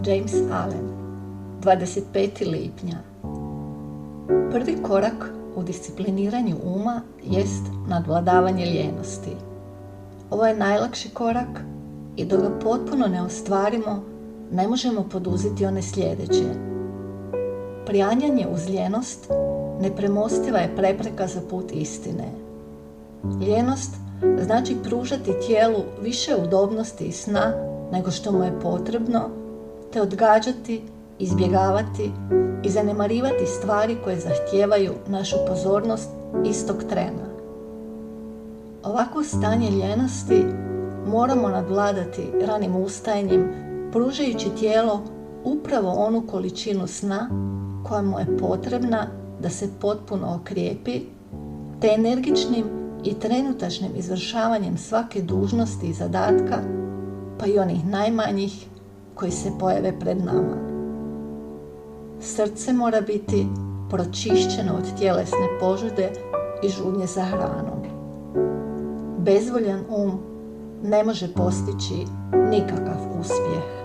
James Allen, 25. lipnja. Prvi korak u discipliniranju uma jest nadvladavanje lijenosti. Ovo je najlakši korak i dok ga potpuno ne ostvarimo, ne možemo poduzeti one sljedeće. Prijanjanje uz lijenost nepremostiva je prepreka za put istine. Lijenost znači pružati tijelu više udobnosti i sna nego što mu je potrebno, te odgađati, izbjegavati i zanemarivati stvari koje zahtijevaju našu pozornost istog trena. Ovako stanje lijenosti moramo nadvladati ranim ustajanjem, pružajući tijelo upravo onu količinu sna koja mu je potrebna da se potpuno okrijepi, te energičnim i trenutačnim izvršavanjem svake dužnosti i zadatka, pa i onih najmanjih koji se pojave pred nama. Srce mora biti pročišćeno od tjelesne požude i žudnje za hranom. Bezvoljan um ne može postići nikakav uspjeh.